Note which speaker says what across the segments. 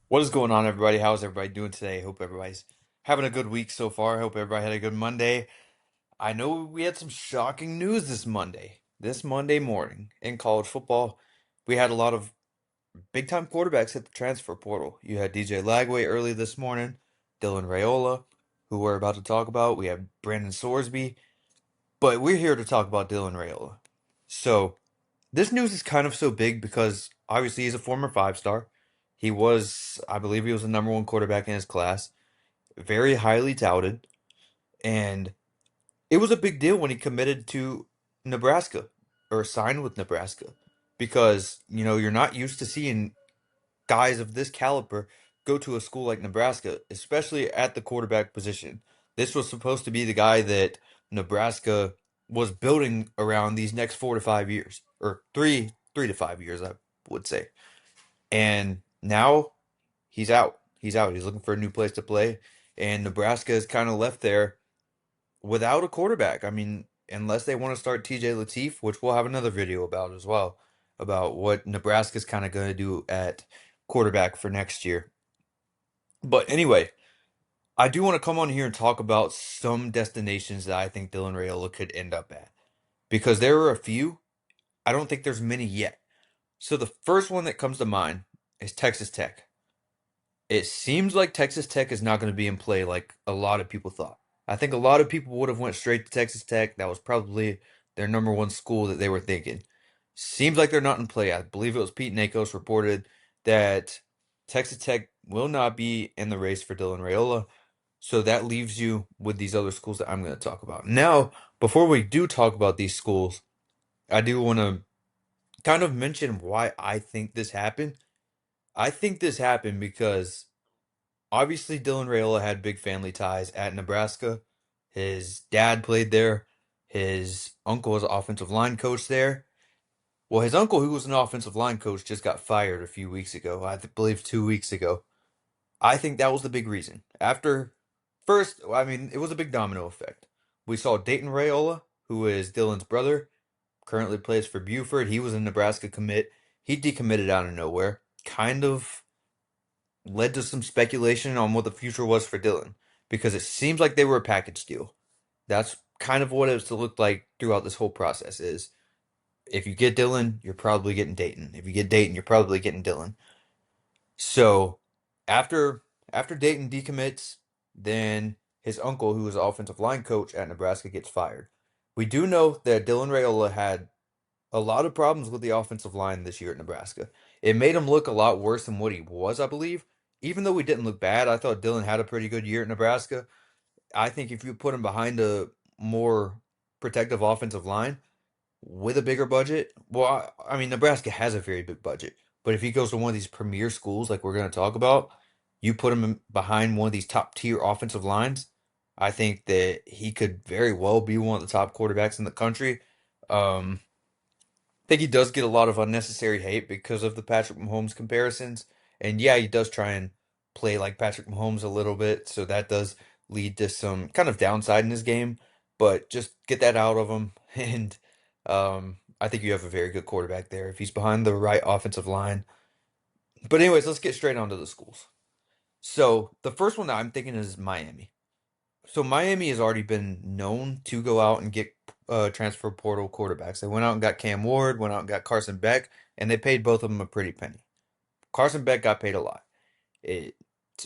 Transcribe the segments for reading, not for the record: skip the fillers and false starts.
Speaker 1: What is going on, everybody? How's everybody doing today? Hope everybody's having a good week so far. Hope everybody had a good Monday. I know we had some shocking news this Monday. This Monday morning in college football, we had a lot of big time quarterbacks hit the transfer portal. You had DJ Lagway early this morning, Dylan Raiola, who we're about to talk about. We have Brandon Sorsby, but we're here to talk about Dylan Raiola. So, this news is kind of so big because obviously he's a former five star. He was, I believe he was the number one quarterback in his class, very highly touted, and it was a big deal when he committed to Nebraska or signed with Nebraska because, you're not used to seeing guys of this caliber go to a school like Nebraska, especially at the quarterback position. This was supposed to be the guy that Nebraska was building around these next 4 to 5 years, or three to 5 years, I would say. And now he's out. He's out. He's looking for a new place to play, and Nebraska is kind of left there without a quarterback. I mean, unless they want to start TJ Latif, which we'll have another video about as well, about what Nebraska's kind of going to do at quarterback for next year. But anyway, I do want to come on here and talk about some destinations that I think Dylan Raiola could end up at. Because there are a few, I don't think there's many yet. So the first one that comes to mind is Texas Tech. It seems like Texas Tech is not going to be in play like a lot of people thought. I think a lot of people would have went straight to Texas Tech. That was probably their number one school that they were thinking. Seems like they're not in play. I believe it was Pete Nakos reported that Texas Tech will not be in the race for Dylan Raiola. So that leaves you with these other schools that I'm going to talk about. Now, before we do talk about these schools, I do want to kind of mention why I think this happened. I think this happened because obviously, Dylan Raiola had big family ties at Nebraska. His dad played there. His uncle was an offensive line coach there. Well, his uncle, who was an offensive line coach, just got fired a few weeks ago. I believe 2 weeks ago. I think that was the big reason. After first, I mean, it was a big domino effect. We saw Dayton Raiola, who is Dylan's brother, currently plays for Buford. He was a Nebraska commit. He decommitted out of nowhere. Kind of led to some speculation on what the future was for Dylan because it seems like they were a package deal. That's kind of what it's looked like throughout this whole process is if you get Dylan, you're probably getting Dayton. If you get Dayton, you're probably getting Dylan. So after after Dayton decommits, then his uncle, who was the offensive line coach at Nebraska, gets fired. We do know that Dylan Raiola had a lot of problems with the offensive line this year at Nebraska. It made him look a lot worse than what he was, I believe. Even though he didn't look bad, I thought Dylan had a pretty good year at Nebraska. I think if you put him behind a more protective offensive line with a bigger budget, well, I mean, Nebraska has a very big budget. But if he goes to one of these premier schools like we're going to talk about, you put him behind one of these top tier offensive lines, I think that he could very well be one of the top quarterbacks in the country. Um, think he does get a lot of unnecessary hate because of the Patrick Mahomes comparisons. And yeah, he does try and play like Patrick Mahomes a little bit, so that does lead to some kind of downside in his game. But just get that out of him, and I think you have a very good quarterback there if he's behind the right offensive line. But anyways, let's get straight onto the schools. So the first one that I'm thinking is Miami. So Miami has already been known to go out and get transfer portal quarterbacks. They went out and got Cam Ward, went out and got Carson Beck, and they paid both of them a pretty penny. Carson Beck got paid a lot. It's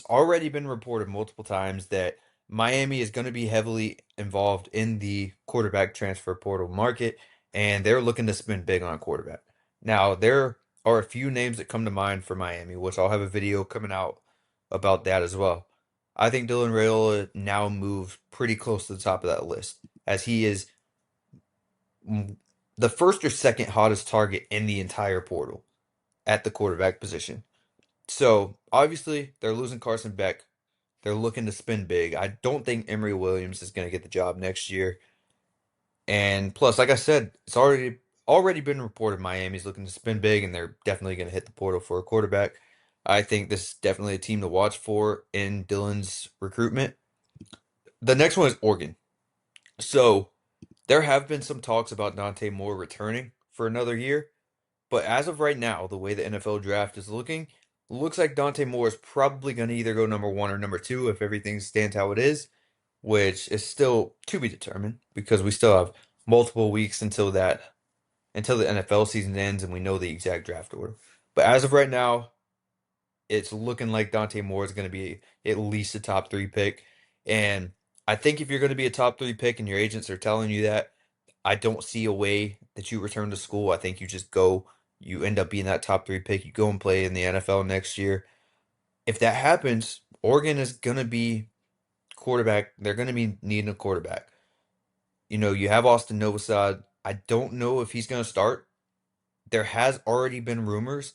Speaker 1: already been reported multiple times that Miami is going to be heavily involved in the quarterback transfer portal market, and they're looking to spend big on a quarterback. Now, there are a few names that come to mind for Miami, which I'll have a video coming out about that as well. I think Dylan Raiola now moves pretty close to the top of that list, as he is the first or second hottest target in the entire portal at the quarterback position. So obviously they're losing Carson Beck. They're looking to spend big. I don't think Emory Williams is going to get the job next year. And plus, like I said, it's already been reported Miami's looking to spend big, and they're definitely going to hit the portal for a quarterback. I think this is definitely a team to watch for in Dylan's recruitment. The next one is Oregon. So there have been some talks about Dante Moore returning for another year, but as of right now, the way the NFL draft is looking, looks like Dante Moore is probably going to either go number one or number two if everything stands how it is, which is still to be determined because we still have multiple weeks until the NFL season ends and we know the exact draft order. But as of right now, it's looking like Dante Moore is going to be at least a top three pick. And I think if you're going to be a top three pick and your agents are telling you that, I don't see a way that you return to school. I think you just go, you end up being that top three pick. You go and play in the NFL next year. If that happens, Oregon is going to be quarterback. They're going to be needing a quarterback. You know, you have Austin Novosad. I don't know if he's going to start. There has already been rumors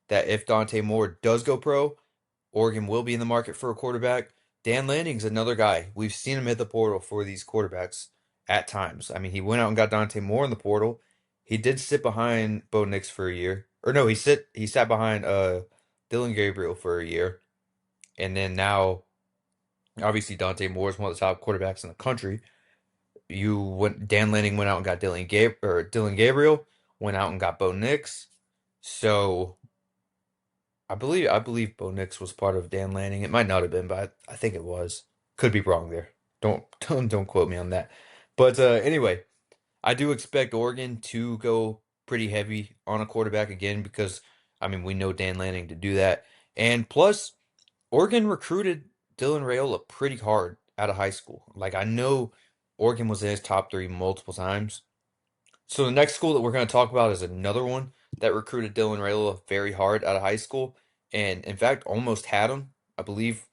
Speaker 1: that if Dante Moore does go pro, Oregon will be in the market for a quarterback. Dan Lanning's another guy. We've seen him hit the portal for these quarterbacks at times. I mean, he went out and got Dante Moore in the portal. He did sit behind Bo Nix for a year. Or no, he sat behind Dylan Gabriel for a year. And then now obviously Dante Moore is one of the top quarterbacks in the country. Dan Lanning went out and got Dylan Gabriel, went out and got Bo Nix. So I believe Bo Nix was part of Dan Lanning. It might not have been, but I think it was. Could be wrong there. Don't quote me on that. But anyway, I do expect Oregon to go pretty heavy on a quarterback again because I mean we know Dan Lanning to do that. And plus, Oregon recruited Dylan Raiola pretty hard out of high school. Like I know Oregon was in his top three multiple times. So the next school that we're going to talk about is another one that recruited Dylan Raiola very hard out of high school, and in fact almost had him. I believe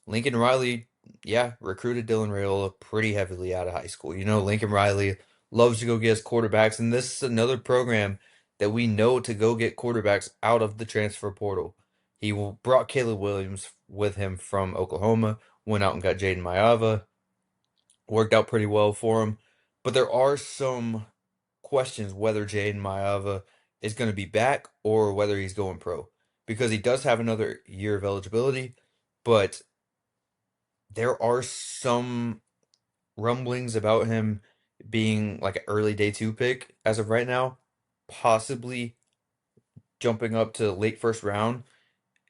Speaker 1: Lincoln Riley, yeah, recruited Dylan Raiola pretty heavily out of high school. You know, Lincoln Riley loves to go get his quarterbacks, and this is another program that we know to go get quarterbacks out of the transfer portal. He brought Caleb Williams with him from Oklahoma, went out and got Jaden Maiava, worked out pretty well for him. But there are some questions whether Jaden Maiava is going to be back or whether he's going pro because he does have another year of eligibility, but there are some rumblings about him being like an early day two pick as of right now, possibly jumping up to late first round.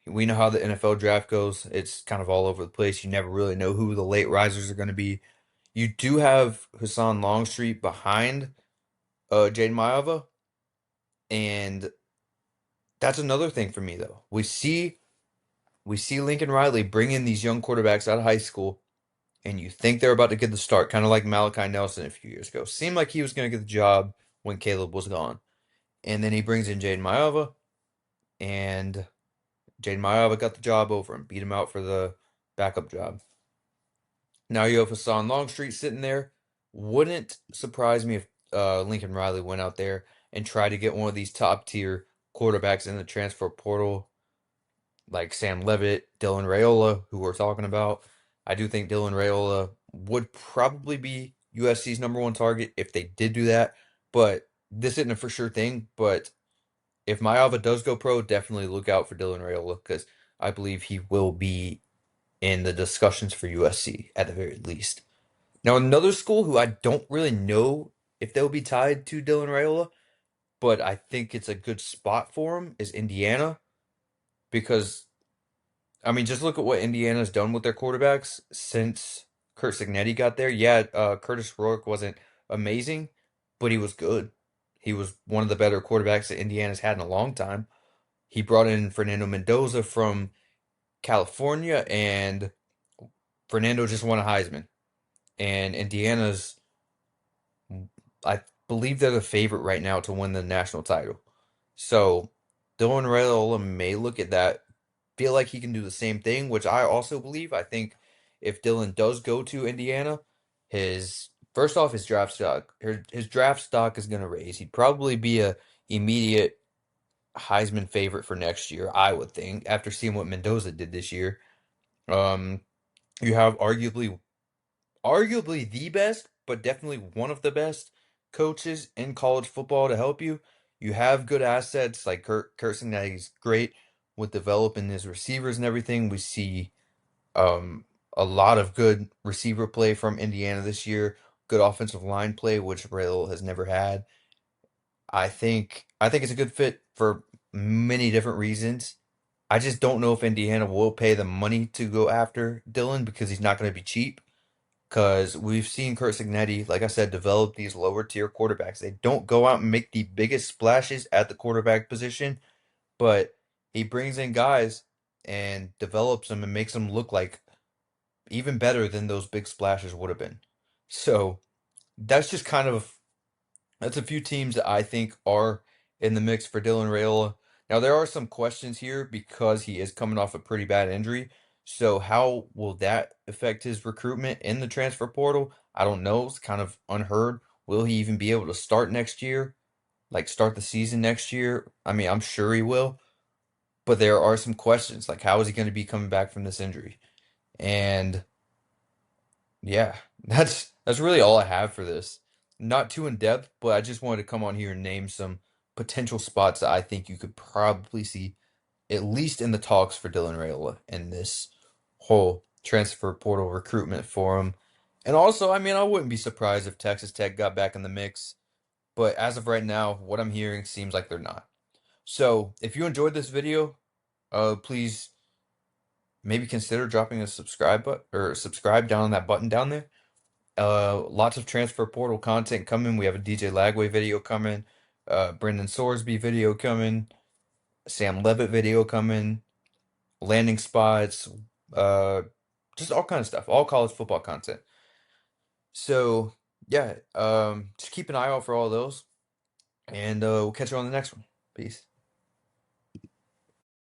Speaker 1: We know how the NFL draft goes. It's kind of all over the place. You never really know who the late risers are going to be. You do have Hassan Longstreet behind Jaden Maiava, and that's another thing for me though. We see Lincoln Riley bring in these young quarterbacks out of high school, and you think they're about to get the start, kind of like Malachi Nelson a few years ago. Seemed like he was going to get the job when Caleb was gone, and then he brings in Jaden Maiava, and Jaden Maiava got the job over him, beat him out for the backup job. Now you have Hassan Longstreet sitting there. Wouldn't surprise me if Lincoln Riley went out there and tried to get one of these top tier quarterbacks in the transfer portal, like Sam Levitt, Dylan Raiola, who we're talking about. I do think Dylan Raiola would probably be USC's number one target if they did do that, but this isn't a for sure thing. But if Maiava does go pro, definitely look out for Dylan Raiola because I believe he will be in the discussions for USC at the very least. Now, another school who I don't really know if they'll be tied to Dylan Raiola, but I think it's a good spot for him is Indiana because I mean, just look at what Indiana's done with their quarterbacks since Kurt Signetti got there. Yeah, Curtis Rourke wasn't amazing, but he was good. He was one of the better quarterbacks that Indiana's had in a long time. He brought in Fernando Mendoza from California, and Fernando just won a Heisman. And Indiana's, I believe they're the favorite right now to win the national title. So Dylan Raiola may look at that, feel like he can do the same thing, which I also believe. I think if Dylan does go to Indiana, his first off his draft stock is going to raise. He'd probably be a immediate Heisman favorite for next year, I would think, after seeing what Mendoza did this year. Um, you have arguably the best, but definitely one of the best coaches in college football to help you. You have good assets like Kurt Cignetti's great with developing his receivers and everything. We see um, a lot of good receiver play from Indiana this year. Good offensive line play, which Rail has never had. I think it's a good fit for many different reasons. I just don't know if Indiana will pay the money to go after Dillon because he's not going to be cheap. Because we've seen Kurt Signetti, like I said, develop these lower tier quarterbacks. They don't go out and make the biggest splashes at the quarterback position, but he brings in guys and develops them and makes them look like even better than those big splashes would have been. So that's just kind of that's a few teams that I think are in the mix for Dylan Raiola. Now there are some questions here because he is coming off a pretty bad injury. So how will that affect his recruitment in the transfer portal? I don't know. It's kind of unheard. Will he even be able to start next year? Like start the season next year? I mean, I'm sure he will, but there are some questions. Like how is he going to be coming back from this injury? And yeah, that's really all I have for this. Not too in depth, but I just wanted to come on here and name some potential spots that I think you could probably see at least in the talks for Dylan Raiola in this whole transfer portal recruitment for him. And also, I mean, I wouldn't be surprised if Texas Tech got back in the mix, but as of right now, what I'm hearing seems like they're not. So, if you enjoyed this video, please maybe consider dropping a subscribe button or subscribe down on that button down there. Lots of transfer portal content coming. We have a DJ Lagway video coming, Brendan Sorsby video coming, Sam Levitt video coming, landing spots, uh, just all kind of stuff, all college football content. So yeah, just keep an eye out for all those, and we'll catch you on the next one. Peace.